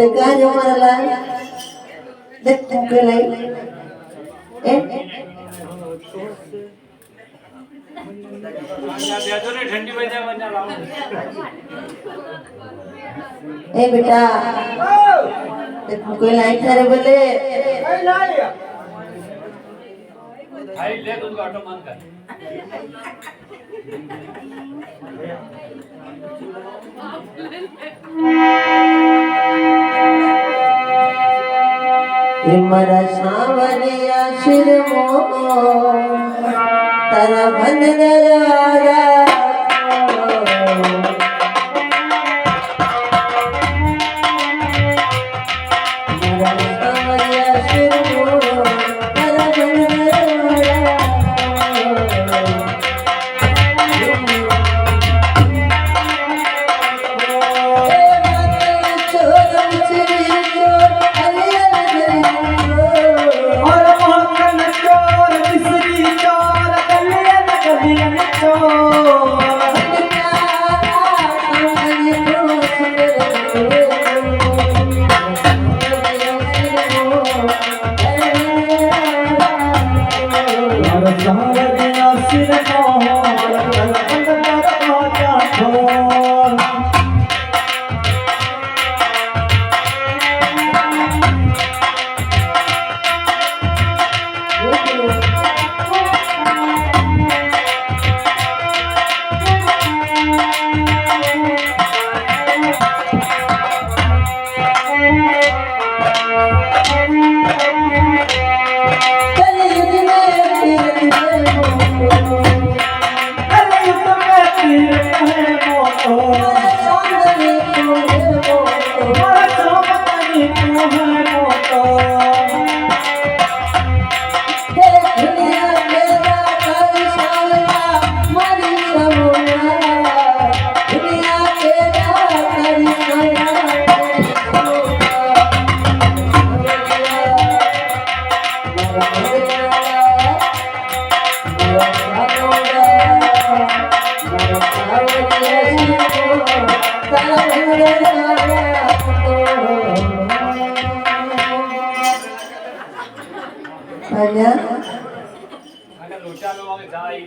कहाँ जो हमारा लाल देख मुके लाई ए ए बेटा देख मुके लाई थारे बोले भाई ले तुझको ऑटो मान कर मरा सावरिया सिर मो तारा बन गया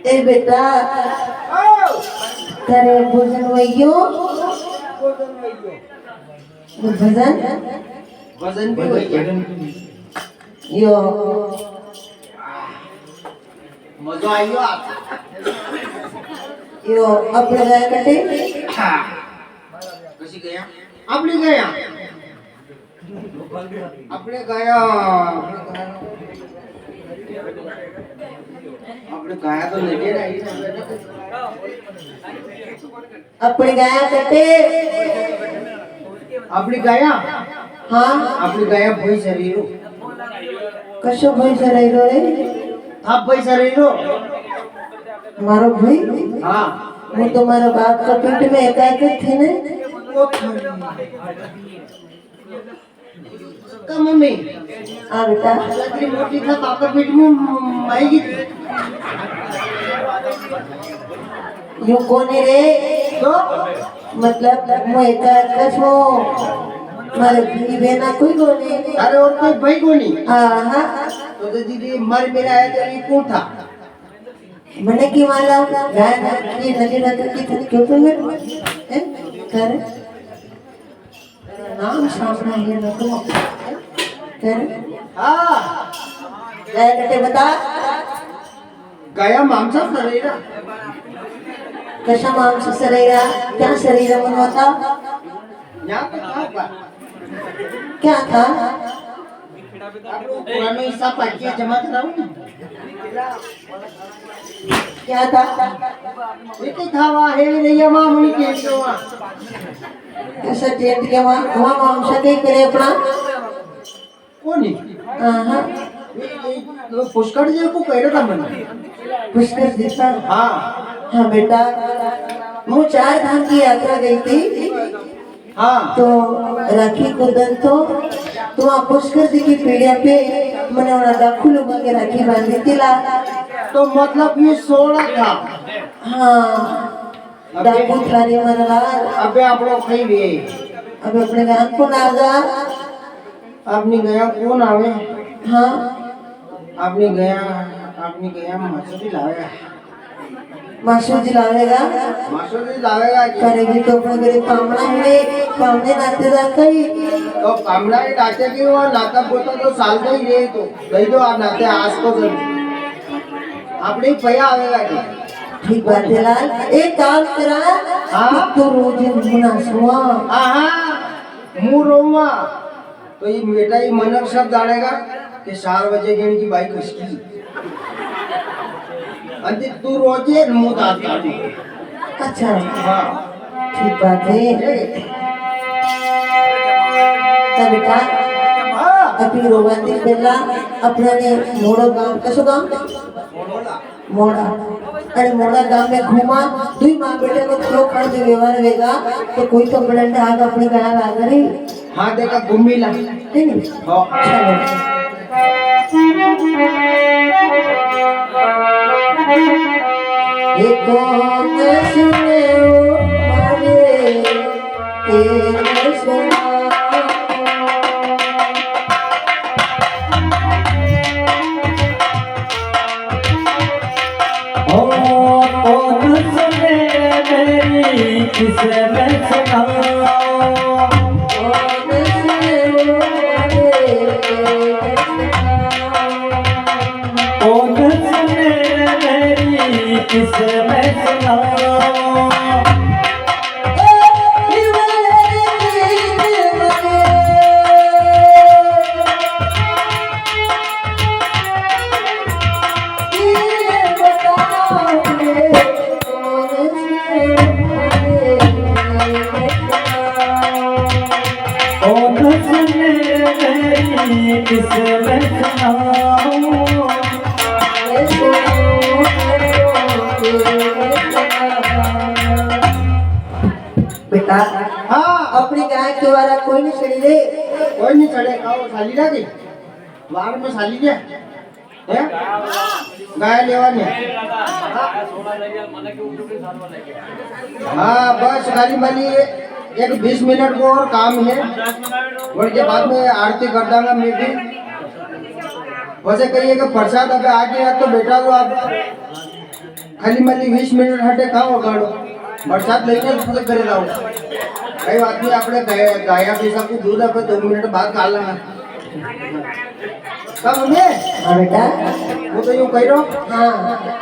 ए बेटा तेरे भोजन वैयो भजन वजन भी वही यो मजा आयो आप यो अपने गया कटे कशी गया आपने गया आपने गया आपने गया तो लगे रही अपने गया कटे आपने गया हाँ आपने गया भाई शरीर कशो भाई शरीरो रे आप भाई शरीर मारो भाई हाँ वो तो मारा बाप का पेट में एकाएक थे ने का मम्मी आ बेटा तेरी मोटी था पापा पेट में आएगी यू कोने रे तो मतलब मैं एकाएक छो मारे भाई बहना कोई कोने अरे और कोई भाई को नहीं हाँ हाँ तो दीदी मर मेरा आया तो ये कौन था मने की माला गाय ना की नदी ना की थी क्यों तो मैं हैं कर नाम सामना है ना तो कर हाँ गाय कटे बता गया मामसा शरीर कशा मांस शरीर क्या शरीर बनवाता यहाँ पे था क्या था पुराना हिसाब पाकिया जमा कराऊं क्या था ये था वहाँ है नहीं माँ मुझे केस तो वहाँ कैसा टेंट के वहाँ मांस के करे अपना कौन है हाँ तो पुष्कर जी को कह रहा था मैंने पुष्कर जीता हाँ हाँ बेटा मैं 4 धाम की यात्रा गई थी हाँ तो राखी को दन तो वहाँ पुष्कर जी की पीढ़िया पे मैंने उन्हें डाकू लोगों के राखी बांधी थी ला तो मतलब ये 16 था हाँ डाकू थारी मनला अबे आप लोग कहीं भी अब अपने गांव को ना जा आपने गया कौन आवे? हाँ आपने गया मसूरी लावेगा। मासूजी लावेगा मसूरी लावेगा की? करेगी तो अपने घरी पाहुणे नातेदार काही तो कामना ही नाते की वो नाता पोता तो साल का ही रे तो गई तो आप नाते आज को कर आपने ही पया आवेगा की? ठीक बात है लाल एक काम करा हाँ? तो रोज मुना सुआ आहा मुंह रोमा तो ये बेटा ये मनक सब जानेगा कि 4 बजे गेण की बाइक उसकी अंत तू रोजे मुंह दाता अच्छा हाँ ठीक बात है तर बेटा हाँ अभी रोगातील बेला आपल्याने मोडो गाव कसं गाव मोड़ा अरे मोड़ा गांव में घूमा दुई माँ बेटे को थोड़ा खड़ दे व्यवहार वेगा तो कोई तो ब्लड आग अपने गाया लाग रही हाँ देखा घूमी ला है नहीं हाँ चलो एक कौन सुने ओ मारे तेरे सुना किसे मैं सुनाऊं कौन सुने मेरी किसे मैं सुनाऊं कौन सुने मेरी किसे मैं सुनाऊं बेटा हाँ अपनी गाय के द्वारा कोई नहीं चढ़ी रे कोई नहीं चढ़ेगा वो साली ना की वार में साली क्या है गाय लेवाने हाँ बस खाली माली एक 20 मिनट को और काम है और के बाद में आरती कर दूंगा मैं भी वैसे कहिए कि प्रसाद अगर आ गया तो बेटा तो आप खाली माली 20 मिनट हटे खाओ गाड़ो प्रसाद लेके तो करे जाओ कई बात नहीं अपने गाया पैसा को दूध आप 2 मिनट बाद खा लेना कब में हाँ बेटा वो तो यूं कह रहा हूँ हाँ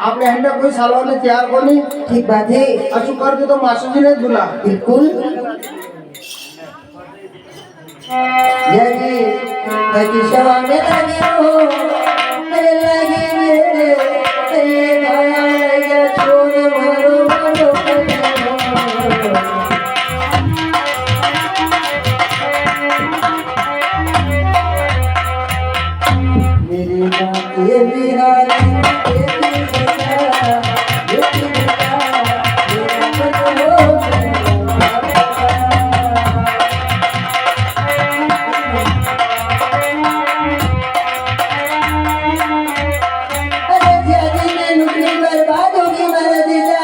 आपने हंडे कोई सालों ने तैयार को नहीं ठीक बात है अचू कर दे तो मासू जी ने बुला बिल्कुल यदि कति सवा में लगे हो अरे लगे मेरे अरे गाया लगे छोड़ मारो मारो मेरी बात ये बिहारी ये भी बता ये भी बता मेरा मन हो अरे जानी में नुकरी बर्बाद होगी मेरा दिला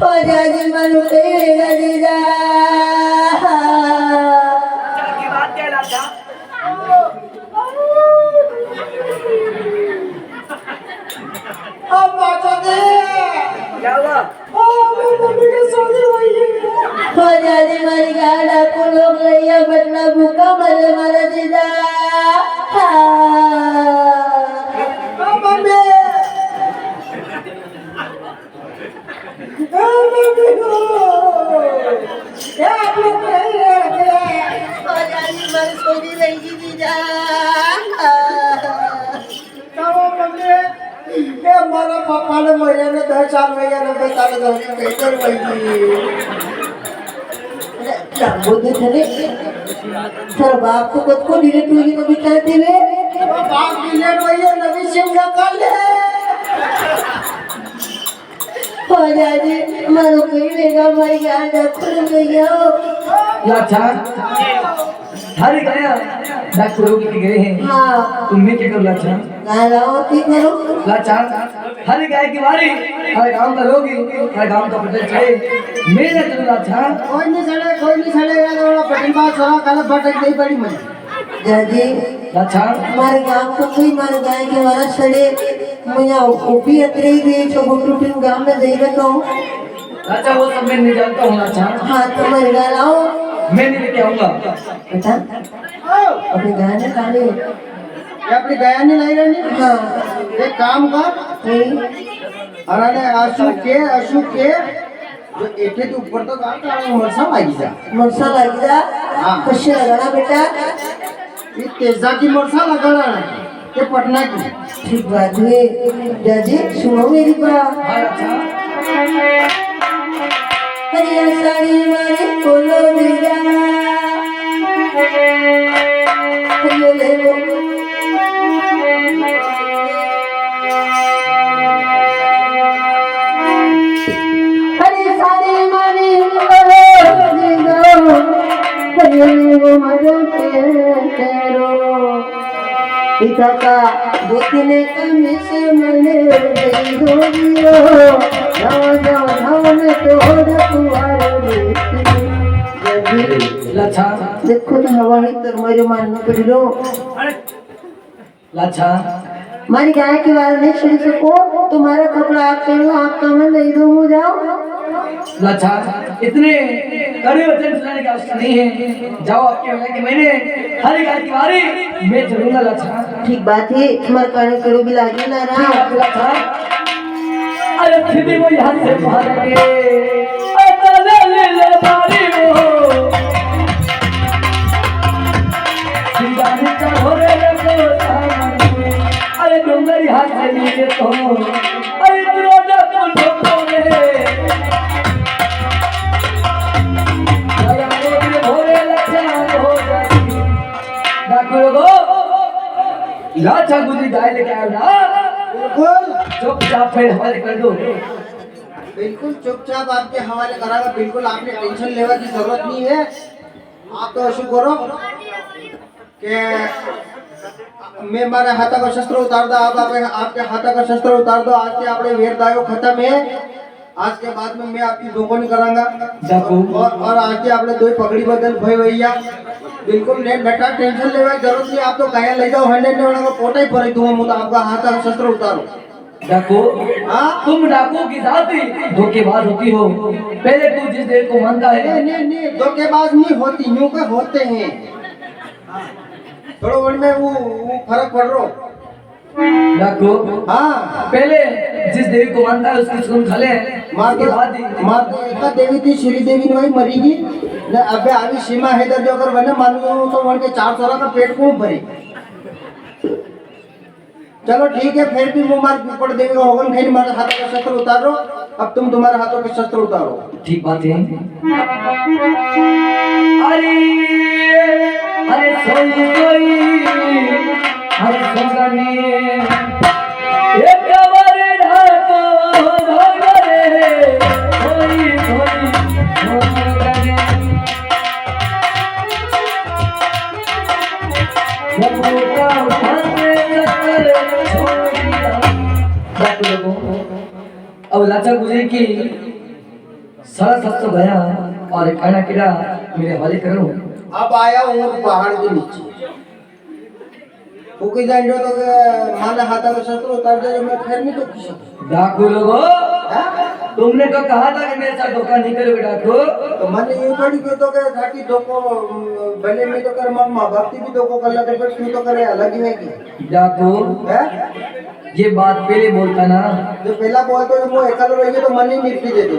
ओ जानी में नुकरी मेरा दिला अब बाचा दे क्या हुआ ओ मेरी मम्मी के सोने वही है हो जाने मारी गाड़ा को लोग लैया बटना भूखा मरे मारा दीदा मम्मी को क्या आप लोग कह रहे हैं हो जाने मारी सोनी रहेगी दीदा मम्मी ये मारा पापा ने महीने में 10 साल में बता दो कैसे वही बोलते थे सर बाप को खुद को डिलीट हुई तो बिताते हुए बाप डिलीट वही है नवी सिम का कर ले हो जाने मारो कोई लेगा हमारी गाड़ा खुल गई हो लाचा हर गया डॉक्टर रोगी के गए हैं हाँ तुमने क्या करो लाचा गाय लाओ ठीक करो लाचा हर गाय की बारी हर गांव का रोगी हर गांव का पटेल चढ़े मेरे चलो लाचा कोई नहीं सड़ेगा तो पटेल बात सारा काला भटक नहीं पड़ी मुझे जाजी लाचा हमारे गांव को कोई मार गाय के वाला सड़े मुझे ओपी अतरे ही दे जो बुटुटिन गांव में दे रखा हूँ लाचा वो सब मैं नहीं जानता हूँ लाचा हाँ तो मेरे गाय लाओ मैं नहीं लेके आऊंगा बेटा अपनी गाय ने काले ये अपनी गया नहीं लाई रहनी हाँ एक काम कर नहीं अरे अशोक के जो एठे के ऊपर तो आता है मरसा लागी जा मरसा लग जा हाँ। खुशी लगाना बेटा ये तेजा की मरसा लगाना है ये पटना की ठीक बात है जाजी सुनो मेरी बात हाँ लाचा हरिया साड़ी मारे बोलो मेरा हरियो ले लो हरी साड़ी मारे बोलो मेरा हरियो ले लो मरो तेरो पिता का दूतने कमी से मने गई होगियो धाम तोड़ तुम्हारे लाचा देखो तो हवा ही तर मेरे मानना पड़ो लाचा मारी गाय के बारे नहीं सुन सको तुम्हारा कपड़ा आप पहनो आपका मन नहीं दो हो जाओ लाचा इतने कड़े वचन सुनाने की आवश्यकता नहीं है जाओ आपके वजह कि मैंने हर गाय की बारी मैं चलूंगा लाचा ठीक बात है तुम्हारे काने करो भी लागे ना रहा लाचा अरे फिर वो यहाँ से भागे अरे ले बारी वो सिंगारी का हो रे अरे डोंगरी हाथ से नीचे तो अरे रोजा तो ठोको रे लाचा गुजरी गाय लेके आया ना बिल्कुल चुपचाप फिर हवाले कर दो बिल्कुल चुपचाप आपके हवाले करागा बिल्कुल आपने टेंशन लेने की जरूरत नहीं है आप तो ऐसे करो कि मैं मारे हाथा का शस्त्र उतार दो आप आपके हाथा का शस्त्र उतार दो आज के अपने वीर दायो खत्म है आज के बाद में मैं आपकी धोखो नहीं करांगा डाकू और आज के अपने दो पगड़ी बदल भाई भैया बिल्कुल ने बेटा टेंशन लेने की जरूरत नहीं आप तो गाया ले जाओ 100 ने वाला पोटा ही भर दूंगा मुझे आपका हाथा का शस्त्र उतारो डाकू हाँ तुम डाकू की जाति धोखेबाज होती हो पहले तू जिस देव को मानता है नहीं धोखेबाज नहीं होती यूं के होते हैं थोड़ा वन में वो फर्क पड़ रहा डाकू हाँ पहले जिस देवी को मानता है उसकी सुन खा ले मार उसके बाद ही दो एक देवी थी श्री देवी ने वही मरीगी ने अबे अभी सीमा हैदर जो अगर बने मालूम तो वन के 400 का पेट को भरे चलो ठीक है फिर भी वो मार पड़ देवी का होगन कहीं मारे हाथों का शस्त्र उतारो अब तुम तुम्हारे हाथों के शस्त्र उतारो ठीक बात है अरे अरे सोई कोई अरे सोगनी एक बार ढाको भगरे सोई सोई सोगनी सबका उठाने चक्कर छोड़ दिया बात लोगों अब लाचा गुजरी की सारा सब तो गया और एक खाना किरा मेरे हवाले करो अब आया हूँ पहाड़ के नीचे फूकी जान जो तो माने हाथा का शस्त्र उतार दे मैं फिर नहीं तो किसी डाकू लोगो तुमने तो कहा था कि मेरे साथ धोखा नहीं करोगे डाकू तो मैंने ये थोड़ी क्यों तो करे था कि दोको भले में तो कर मां बाप भी दोको कर लगे पर क्यों तो करे अलग ही है कि डाकू है ये बात पहले बोलता ना जो पहला बोलते तो वो एकल रहिए तो मन ही निपटी देते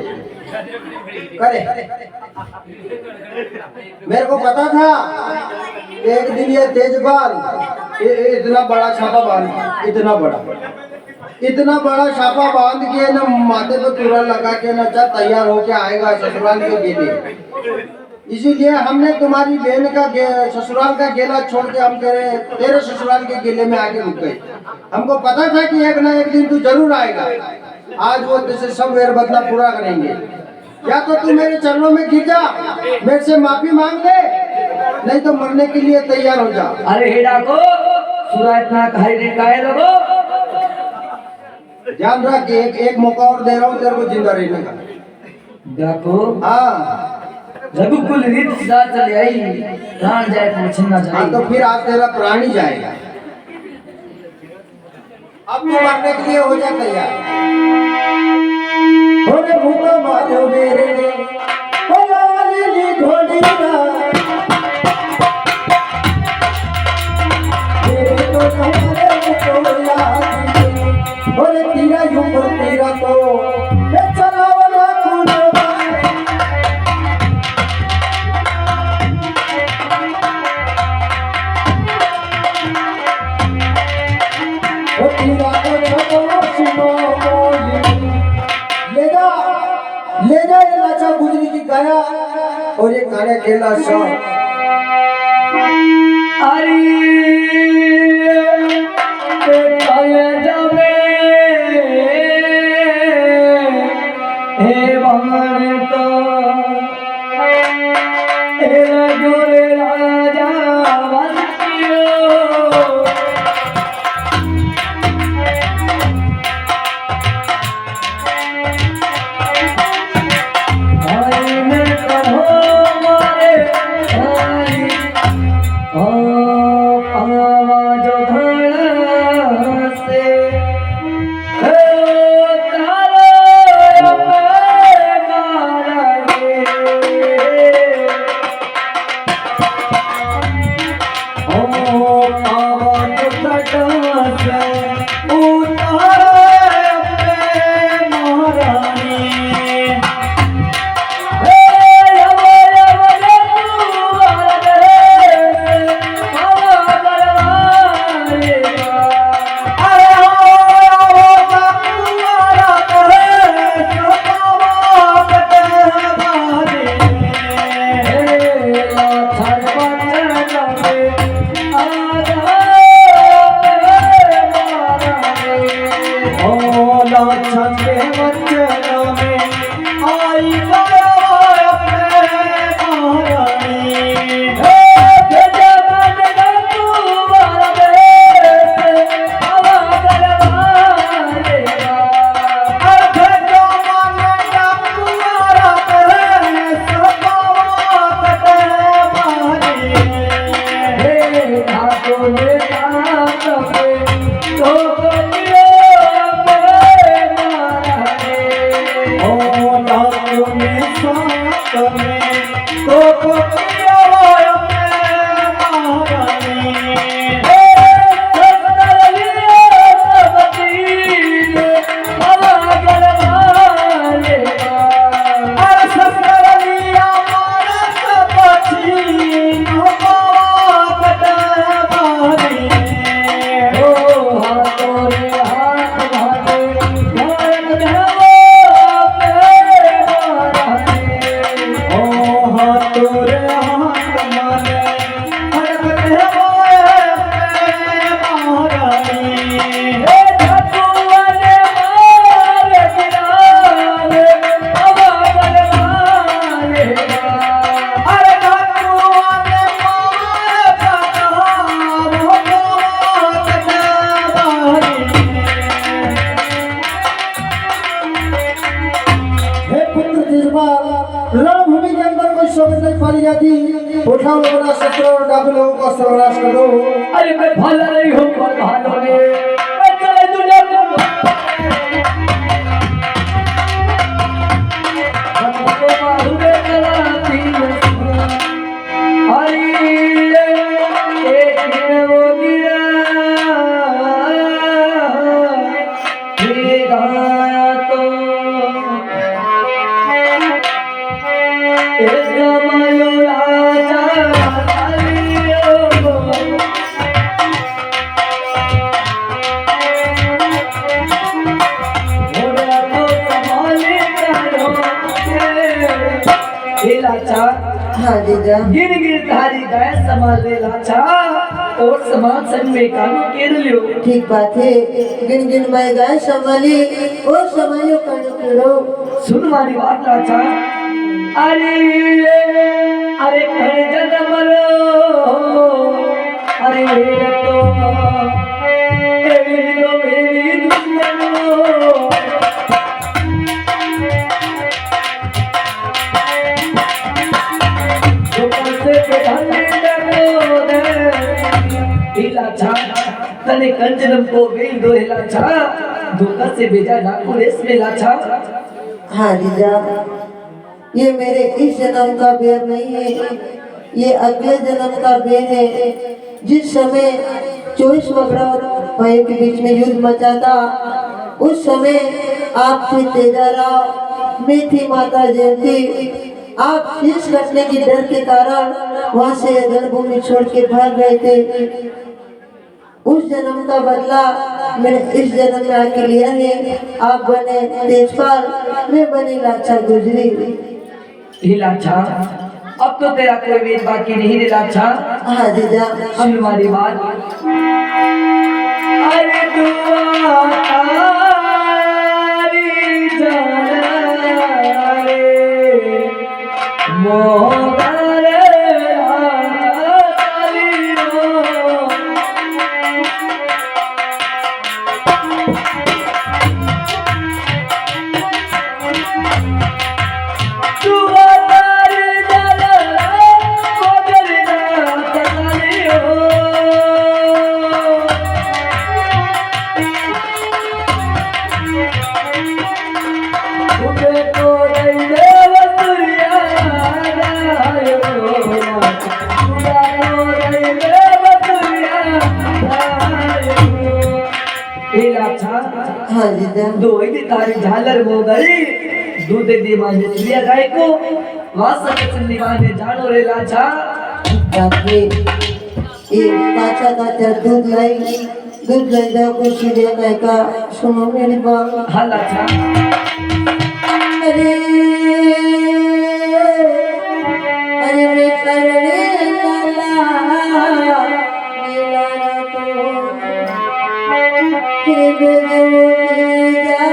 करे मेरे को पता था एक दिन ये तेजपाल इतना बड़ा छापा बांध इतना बड़ा छापा बांध के ना माथे पे तुरा लगा के ना अच्छा तैयार होके आएगा ससुराल के गेले इसीलिए हमने तुम्हारी बहन का ससुराल का गेला छोड़ के हम तेरे ससुराल के गेले में आके रुक गए हमको पता था कि एक ना एक दिन तू जरूर आएगा आज वो तुझसे सब वेर बदला पूरा करेंगे या तो तू मेरे चरणों में गिर जा, मेरे से माफी मांग ले, नहीं तो मरने के लिए तैयार हो जा। अरे हे डाको सूरा इतना खाई रे काहे लगो। ध्यान रख कि एक मौका और दे रहा हूँ तेरे को जिंदा रहने का। डाको हाँ रघुकुल रीत सदा चली आई, प्राण जाए पूछन ना हाँ, जाए। तो फिर आज तेरा प्राण ही जाएगा। अब तू मरने के लिए हो जा तैयार। होरे भूखा मारो मेरे ने लाली ली घोड़ी ना मेरे तो तुम्हारे को याद होरे तेरा यूं तेरा तो मैं चलावला कुनवा ओ तेरा तो सुनो बोली ले जा ये लाचा गुजरी की गाया और ये गाना खेला सॉन्ग अरे काले जावे हे बाण तो ए जोरे राजा वंशियो भाई में कहो मारे भाई आवाज धड़ा से हे तारो मारा गे ओ आवाज धड़ा से उतारो मारा गे रणभूमि के अंदर कोई शोभा नहीं पाई जाती। उठाओ अपना शस्त्र और डाकू लोगों को सर्वनाश करो। अरे मैं भला नहीं हूँ पर भालोगे मैं चले दुनिया को मारूंगे कराती अरे एक दिन वो गिरा फिर आया तो इस समय राजा लाचा हाँ जीजा गिर गिर धारी गए संभाल दे लाचा और समाज संग में काम कर लियो। ठीक बात है गिन गिन मैं गाय संभाली ओ संभालियो करो करो सुन मारी बात लाचा। अरे अरे कर जन्म लो अरे तो मेरी दुश्मन तने कंचनम को बेल दो लाचा धोखा से भेजा लाखों रेस में लाचा। हाँ जीजा ये मेरे इस जन्म का बेर नहीं है ये अगले जन्म का बेर है। जिस समय 24 वगड़ा भाइयों के बीच में युद्ध मचा था उस समय आप थे तेजा राव मैं थी माता जयंती। आप शीश कटने की डर के कारण वहां से रणभूमि छोड़ के भाग गए थे। उस जन्म का बदला मैंने इस जन्म में आके लिया है। आप बने तेजपाल मैं बनी लाचा गुजरी। ही लाचा अब तो तेरा कोई वेद बाकी नहीं रे लाचा। हाँ जीजा हम हमारी बात अरे दुआ तारी जाना रे मोहरा रे हाँ जीजा दो तारी झालर वो गई दूध दी माने लिया गाय को वासक चंदी माने जानो रे लाचा। रात्रि ये काचा काचा दूध लाई जाओ कुछ सीधे कह का सुनो मेरी बात। हाँ लाचा अरे अरे मैं करने लाला मिला तो फिर जा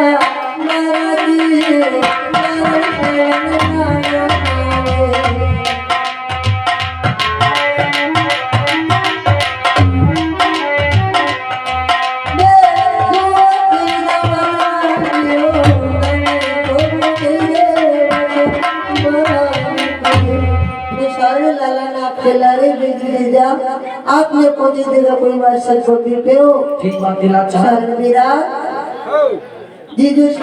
मारा दिल आपने पहुंचे देगा कोई बात सच बोलती पे हो। ठीक बात है लाचा मेरा जीजू से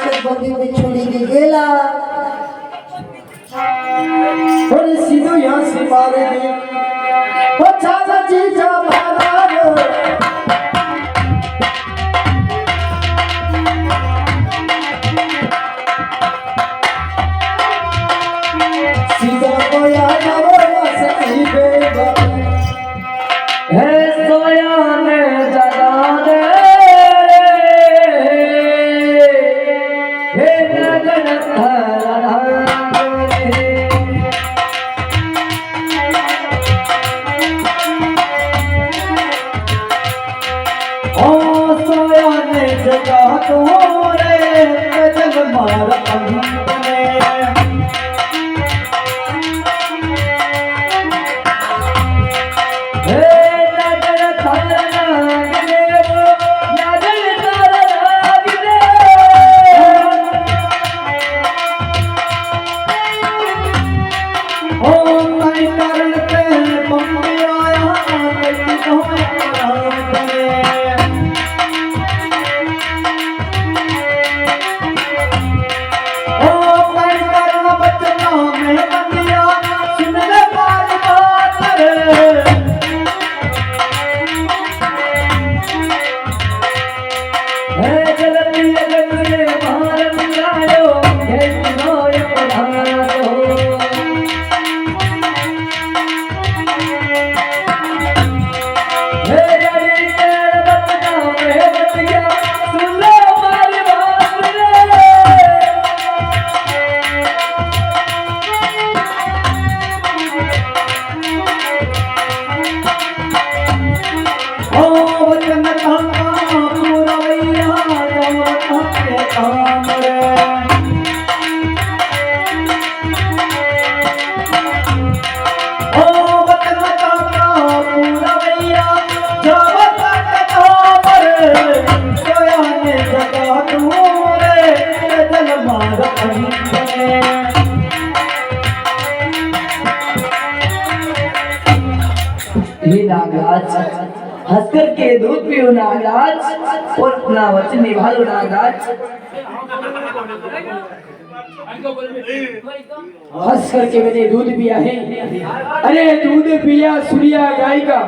सच बोलती में छोड़ी दी गेला और सीधो यहाँ से मारे दे ओ चाचा जीजा महाराज सीधा कोया नवा सही बेगा है सोया ने जगा दे हे लगन थारा हे नागराज, हंसकर के दूध पियो नागराज और अपना वचन निभा लो नागराज। हंस करके मैंने दूध पिया है। अरे दूध पिया सूर्या गाय का,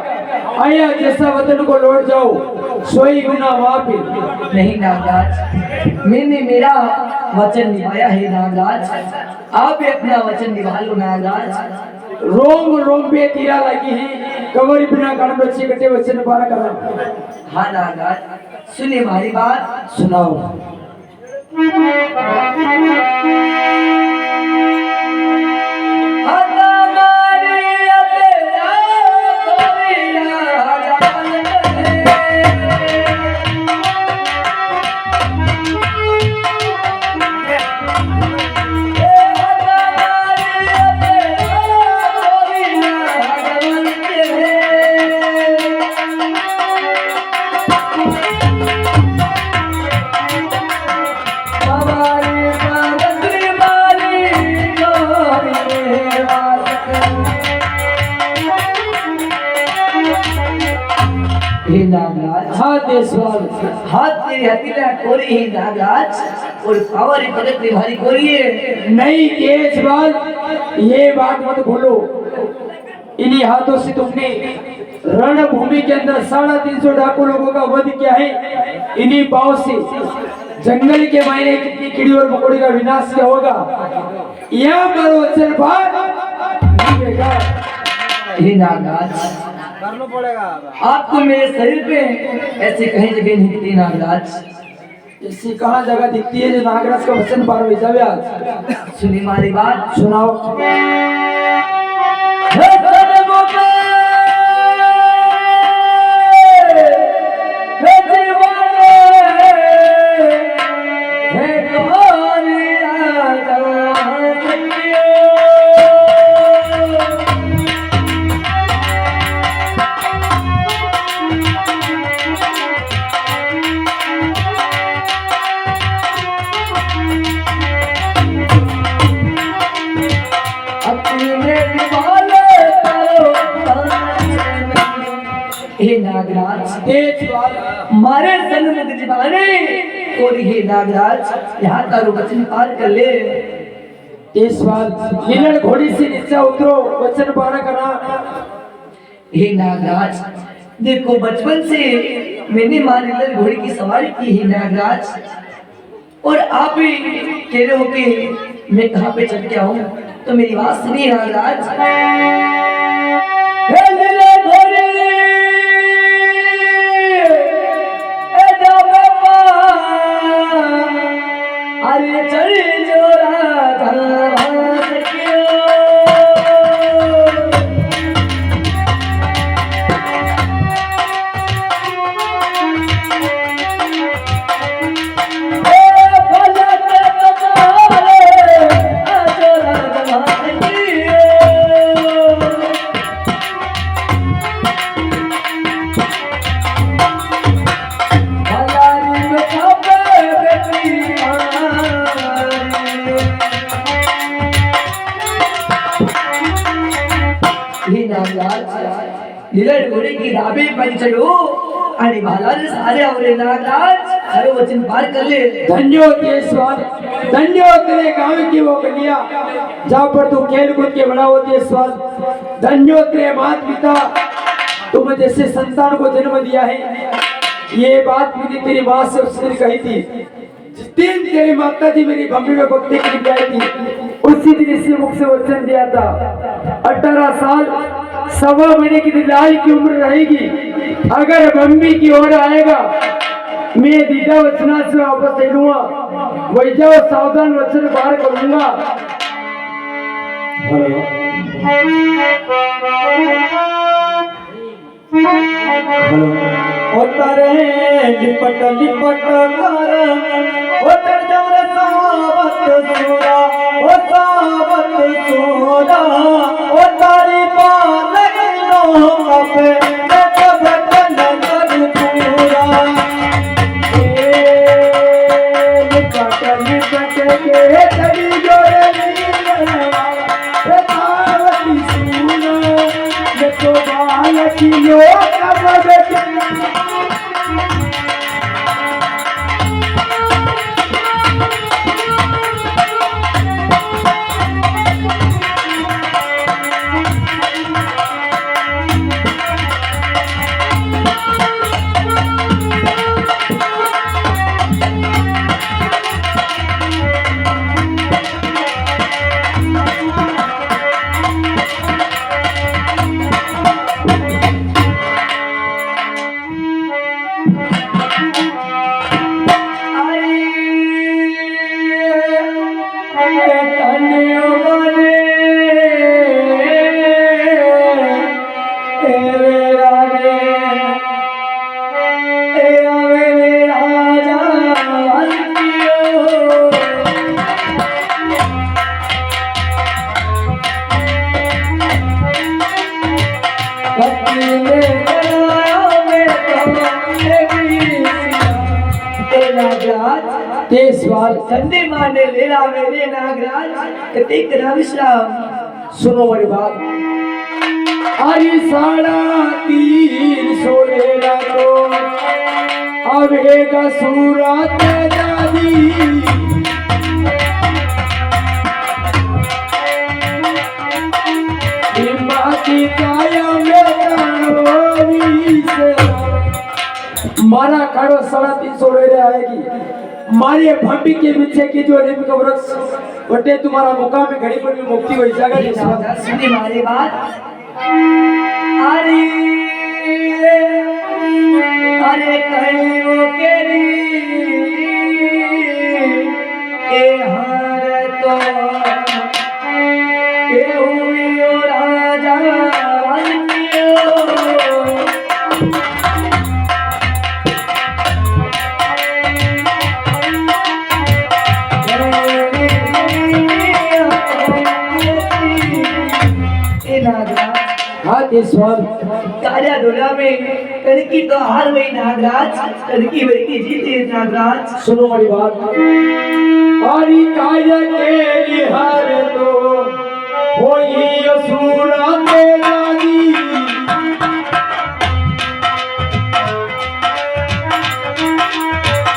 आया जैसा वतन को लौट जाओ, सोई गुना वापिस। नहीं नागराज, मैंने मेरा वचन निभाया है नागराज, आप भी अपना वचन निभा लो नागराज। रोम रोम पे तीरा लगी है, कवरी बिना कण बच्चे कटे वचन पारा करा। हाँ नागराज, सुनिए हमारी बात। सुनाओ। हाँ देशवाल, हाथ तेरी हथेलियां कोरी ही नागराज और पावरी पलक भारी कोरी है। नहीं देशवाल, ये बात मत भूलो। इन्हीं हाथों से तुमने रणभूमि के अंदर 350 डाकू लोगों का वध किया है। इन्हीं पांव से जंगल के मायने कितनी कीड़ी और मकोड़ी का विनाश किया होगा। यह पर वचन हे नागराज, करना पड़ेगा। आपको मेरे शरीर पे ऐसे कहीं जगह नहीं दिखती नागराज। इससे कहाँ जगह दिखती है जो नागराज का वचन पार हो जावे। आज सुनी हमारी बात। सुनाओ। हे नागराज, मारे सन्मुख जीवाने और हे नागराज, यहाँ का वचन पार कर ले। इस बार लीलड़ घोड़ी से नीचे उतरो, वचन पारा करा। हे नागराज, देखो बचपन से मैंने मां लीलड़ घोड़ी की सवारी की है नागराज, और आप ही कह रहे हो कि मैं कहाँ पे चल के आऊं, तो मेरी बात सुनिए नागराज। हे लीलड़ घोड़ी अरे चल जोरा लीलड़ घोड़ी की राबे पर चढ़ो आणि भालारे सारे आवरे नागराज, अरे वचन पार कर ले। धन्यो देशवाल, धन्यो तेरे गांव की वो कन्या जहाँ पर तू खेल कूद के बड़ा हो देशवाल। धन्यो तेरे माता पिता तुम जैसे संतान को जन्म दिया है। ये बात मैंने तेरी माँ से उस दिन कही थी, जिस दिन तेरी माता जी मेरी मम्मी में भक्ति के लिए आई थी, उसी दिन इसी मुख से वचन दिया था। 18 साल 1.25 महीने की दिलाई की उम्र रहेगी, अगर मम्मी की ओर आएगा मैं दीदा वचना से वापस ले लूंगा, वही जाओ सावधान वचन पार करूंगा। उतरे लिपट लिपट कर उतर जवर सावत सूरा ओ सावत सूरा ओ तारी पाल नो कपे कब बटन कर पूरा लिपट लिपट के तड़ी जोरे नीला सावत सूरा ये तो गायकी लोक बगटे संडे माने लेला मेरे नागराज कते करा विश्राम। सुनो मेरी बात, अरे 350 लेला तो आवेगा सूरत दादी हिम्मती काया में से मारा काढ़ो 350 ले आएगी। मारे भंडी के पीछे की जो नीम का वृक्ष बटे तुम्हारा मुकाम में घड़ी पर भी मुक्ति हो जाएगा। सुनी मारी बात, अरे अरे कहियो केरी ए हार तो ए हुई ओ राजा कार्या डोला में कनकी तो हार गई नागराज, कनकी वही जीते नागराज। सुनो मेरी बात, हरी काया के हार तो होई असुरा मेरा दी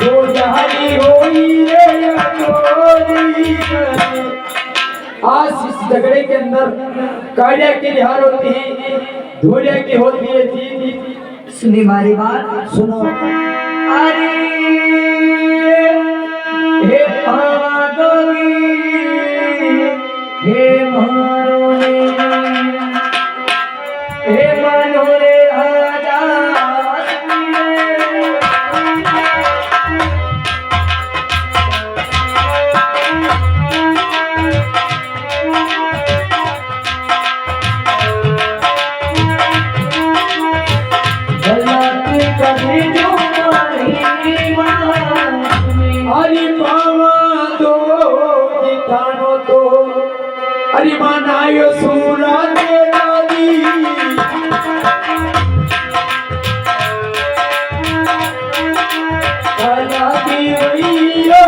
जो जानी होई रे अनोरी। आज इस झगड़े के अंदर काया की हार होती है, धोलिया की होती है जीत। सुनी मारी बात, सुनो, अरे हे पागली हे मारोने हे मनोरे राजा हरि मामा दो जितानो तो हरि मनायो सूरा तेरा दी कलाती वैया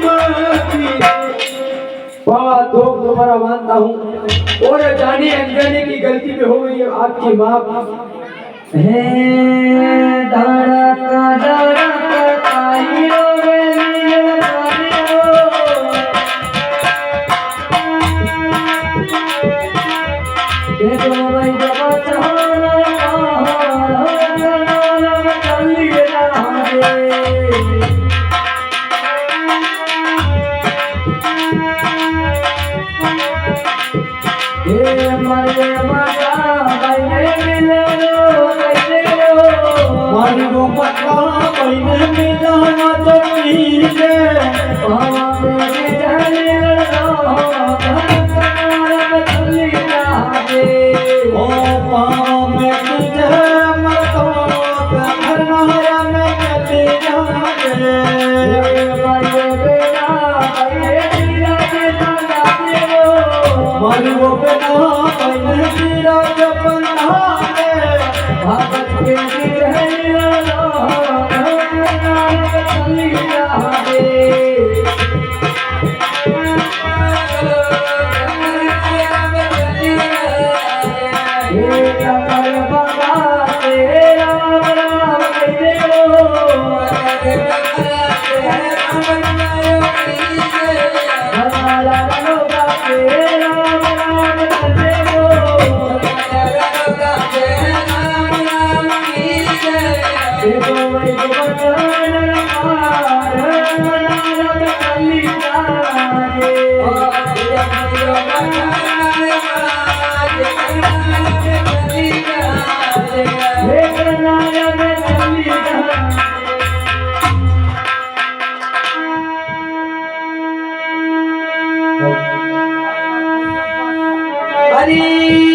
माती बाबा दो तुम्हारा मानता हूँ और जाने अनजाने की गलती में हो गई आपकी माफ हे दारा का ताइयो Hey, हरी